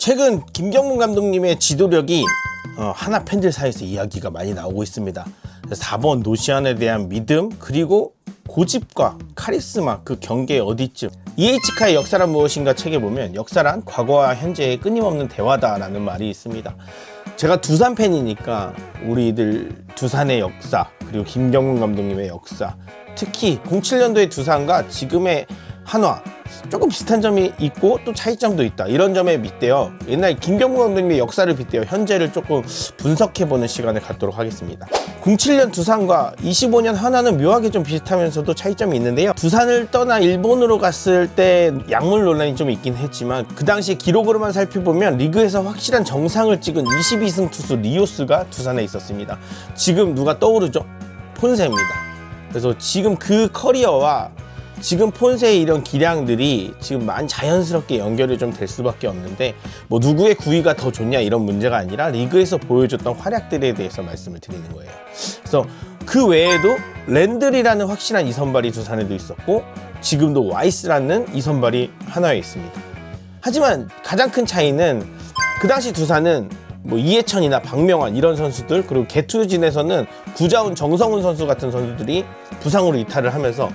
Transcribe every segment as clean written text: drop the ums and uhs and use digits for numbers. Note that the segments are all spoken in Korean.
최근 김경문 감독님의 지도력이 하나 팬들 사이에서 이야기가 많이 나오고 있습니다. 4번 노시안에 대한 믿음, 그리고 고집과 카리스마, 그 경계 어디쯤. EH카의 역사란 무엇인가 책에 보면 역사란 과거와 현재의 끊임없는 대화다라는 말이 있습니다. 제가 두산 팬이니까 우리들 두산의 역사, 그리고 김경문 감독님의 역사, 특히 07년도의 두산과 지금의 한화 조금 비슷한 점이 있고 또 차이점도 있다, 이런 점에 빗대어 옛날 김경문 감독님의 역사를 빗대어 현재를 조금 분석해보는 시간을 갖도록 하겠습니다. 07년 두산과 25년 한화는 묘하게 좀 비슷하면서도 차이점이 있는데요. 두산을 떠나 일본으로 갔을 때 약물 논란이 좀 있긴 했지만 그 당시 기록으로만 살펴보면 리그에서 확실한 정상을 찍은 22승 투수 리오스가 두산에 있었습니다. 지금 누가 떠오르죠? 폰세입니다. 그래서 지금 그 커리어와 지금 폰세의 이런 기량들이 지금 자연스럽게 연결이 좀 될 수밖에 없는데, 뭐 누구의 구위가 더 좋냐 이런 문제가 아니라 리그에서 보여줬던 활약들에 대해서 말씀을 드리는 거예요. 그래서 그 외에도 랜들이라는 확실한 이선발이 두산에도 있었고 지금도 와이스라는 이선발이 한화에 있습니다. 하지만 가장 큰 차이는 그 당시 두산은 뭐 이해천이나 박명환 이런 선수들, 그리고 개투진에서는 구자훈, 정성훈 선수 같은 선수들이 부상으로 이탈을 하면서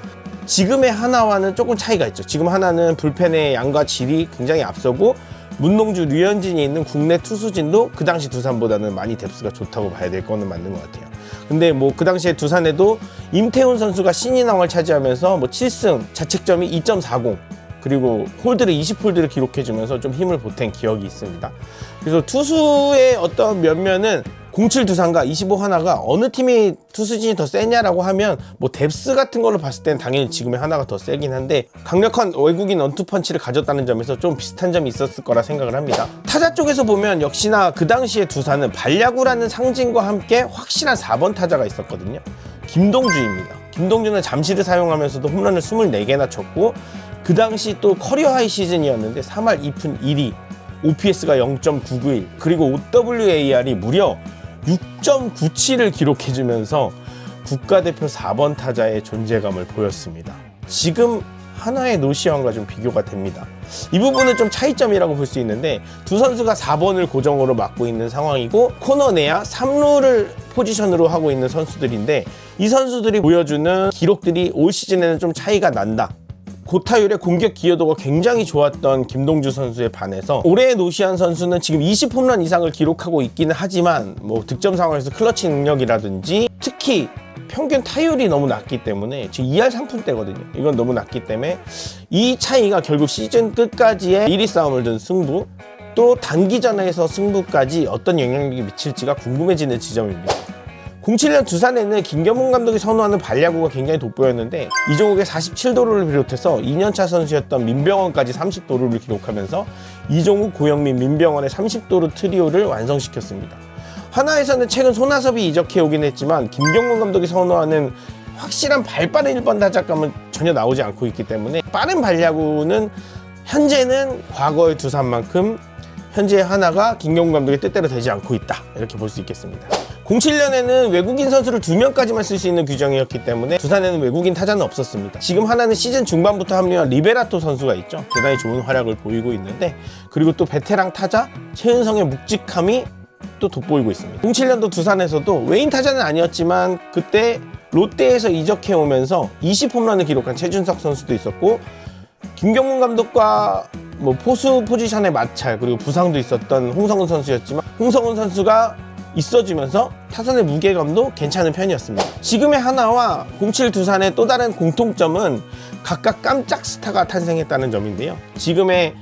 지금의 하나와는 조금 차이가 있죠. 지금 하나는 불펜의 양과 질이 굉장히 앞서고 문동주, 류현진이 있는 국내 투수진도 그 당시 두산보다는 많이 뎁스가 좋다고 봐야 될 거는 맞는 것 같아요. 근데 뭐 그 당시에 두산에도 임태훈 선수가 신인왕을 차지하면서 뭐 7승, 자책점이 2.40, 그리고 홀드를 20홀드를 기록해주면서 좀 힘을 보탠 기억이 있습니다. 그래서 투수의 어떤 면면은 07 두산과 25 하나가 어느 팀이 투수진이 더 세냐라고 하면 뭐 뎁스 같은 걸로 봤을 땐 당연히 지금의 하나가 더 세긴 한데 강력한 외국인 원투펀치를 가졌다는 점에서 좀 비슷한 점이 있었을 거라 생각을 합니다. 타자 쪽에서 보면 역시나 그 당시에 두산은 발야구라는 상징과 함께 확실한 4번 타자가 있었거든요. 김동주입니다. 김동주는 잠시를 사용하면서도 홈런을 24개나 쳤고 그 당시 또 커리어 하이 시즌이었는데 3할 2푼 1리, OPS가 0.991, 그리고 OWAR이 무려 6.97을 기록해주면서 국가대표 4번 타자의 존재감을 보였습니다. 지금 하나의 노시안과 좀 비교가 됩니다. 이 부분은 좀 차이점이라고 볼 수 있는데 두 선수가 4번을 고정으로 맡고 있는 상황이고 코너 내야 3루를 포지션으로 하고 있는 선수들인데 이 선수들이 보여주는 기록들이 올 시즌에는 좀 차이가 난다. 고타율의 공격 기여도가 굉장히 좋았던 김동주 선수에 반해서 올해의 노시안 선수는 지금 20홈런 이상을 기록하고 있기는 하지만 뭐 득점 상황에서 클러치 능력이라든지 특히 평균 타율이 너무 낮기 때문에 지금 2할 3푼대거든요. 이건 너무 낮기 때문에 이 차이가 결국 시즌 끝까지의 1위 싸움을 둔 승부, 또 단기전에서 승부까지 어떤 영향력이 미칠지가 궁금해지는 지점입니다. 07년 두산에는 김경문 감독이 선호하는 발야구가 굉장히 돋보였는데 이종욱의 47도루를 비롯해서 2년차 선수였던 민병헌까지 30도루를 기록하면서 이종욱, 고영민, 민병헌의 30도루 트리오를 완성시켰습니다. 하나에서는 최근 손아섭이 이적해 오긴 했지만 김경문 감독이 선호하는 확실한 발빠른 1번 타자감은 전혀 나오지 않고 있기 때문에 빠른 발야구는 현재는 과거의 두산만큼 현재의 하나가 김경문 감독의 뜻대로 되지 않고 있다, 이렇게 볼 수 있겠습니다. 07년에는 외국인 선수를 2명까지만 쓸 수 있는 규정이었기 때문에 두산에는 외국인 타자는 없었습니다. 지금 하나는 시즌 중반부터 합류한 리베라토 선수가 있죠. 대단히 좋은 활약을 보이고 있는데, 그리고 또 베테랑 타자 최은성의 묵직함이 또 돋보이고 있습니다. 07년도 두산에서도 외인 타자는 아니었지만 그때 롯데에서 이적해 오면서 20홈런을 기록한 최준석 선수도 있었고, 김경문 감독과 뭐 포수 포지션의 마찰, 그리고 부상도 있었던 홍성훈 선수였지만 홍성훈 선수가 있어지면서 타선의 무게감도 괜찮은 편이었습니다. 지금의 하나와 07 두산의 또 다른 공통점은 각각 깜짝 스타가 탄생했다는 점인데요. 지금의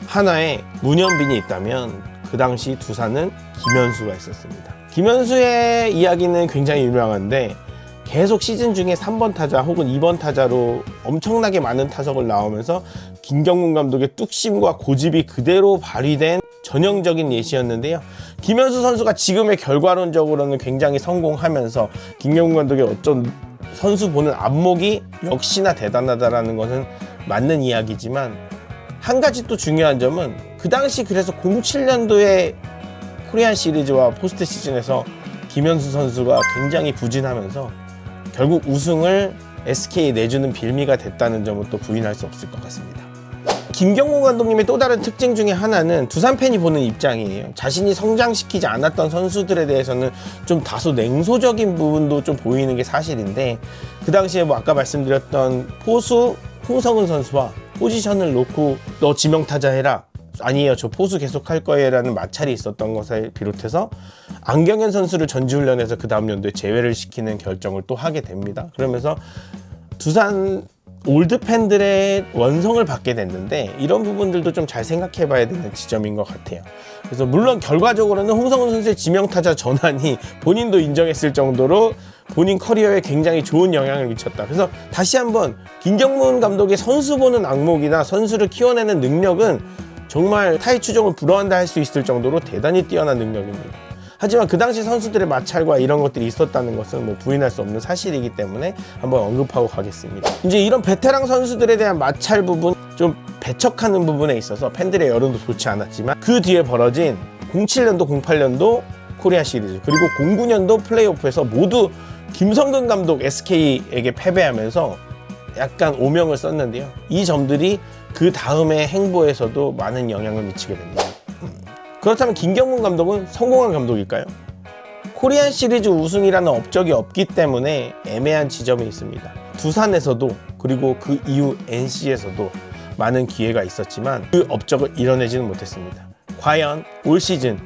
하나에 문현빈이 있다면 그 당시 두산은 김현수가 있었습니다. 김현수의 이야기는 굉장히 유명한데 계속 시즌 중에 3번 타자 혹은 2번 타자로 엄청나게 많은 타석을 나오면서 김경문 감독의 뚝심과 고집이 그대로 발휘된 전형적인 예시였는데요. 김현수 선수가 지금의 결과론적으로는 굉장히 성공하면서 김경문 감독의 어쩐 선수 보는 안목이 역시나 대단하다라는 것은 맞는 이야기지만, 한 가지 또 중요한 점은 그 당시 그래서 07년도에 코리안 시리즈와 포스트 시즌에서 김현수 선수가 굉장히 부진하면서 결국 우승을 SK에 내주는 빌미가 됐다는 점은 또 부인할 수 없을 것 같습니다. 김경문 감독님의 또 다른 특징 중에 하나는 두산 팬이 보는 입장이에요. 자신이 성장시키지 않았던 선수들에 대해서는 좀 다소 냉소적인 부분도 좀 보이는 게 사실인데, 그 당시에 뭐 아까 말씀드렸던 포수 홍성은 선수와 포지션을 놓고 너 지명타자 해라, 아니에요 저 포수 계속 할 거예요 라는 마찰이 있었던 것을 비롯해서 안경현 선수를 전지훈련해서 그 다음 연도에 제외를 시키는 결정을 또 하게 됩니다. 그러면서 두산 올드 팬들의 원성을 받게 됐는데, 이런 부분들도 좀 잘 생각해 봐야 되는 지점인 것 같아요. 그래서 물론 결과적으로는 홍성훈 선수의 지명타자 전환이 본인도 인정했을 정도로 본인 커리어에 굉장히 좋은 영향을 미쳤다. 그래서 다시 한번 김경문 감독의 선수 보는 안목이나 선수를 키워내는 능력은 정말 타이 추종을 불허한다 할 수 있을 정도로 대단히 뛰어난 능력입니다. 하지만 그 당시 선수들의 마찰과 이런 것들이 있었다는 것은 뭐 부인할 수 없는 사실이기 때문에 한번 언급하고 가겠습니다. 이제 이런 베테랑 선수들에 대한 마찰 부분, 좀 배척하는 부분에 있어서 팬들의 여론도 좋지 않았지만, 그 뒤에 벌어진 07년도 08년도 코리안 시리즈, 그리고 09년도 플레이오프에서 모두 김성근 감독 SK에게 패배하면서 약간 오명을 썼는데요. 이 점들이 그 다음의 행보에서도 많은 영향을 미치게 됩니다. 그렇다면 김경문 감독은 성공한 감독일까요? 코리안 시리즈 우승이라는 업적이 없기 때문에 애매한 지점이 있습니다. 두산에서도 그리고 그 이후 NC에서도 많은 기회가 있었지만 그 업적을 이뤄내지는 못했습니다. 과연 올 시즌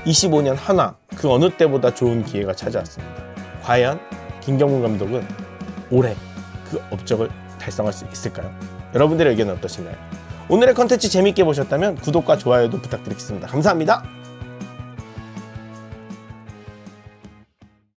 25년 한화 그 어느 때보다 좋은 기회가 찾아왔습니다. 과연 김경문 감독은 올해 그 업적을 달성할 수 있을까요? 여러분들의 의견은 어떠신가요? 오늘의 컨텐츠 재밌게 보셨다면 구독과 좋아요도 부탁드리겠습니다. 감사합니다.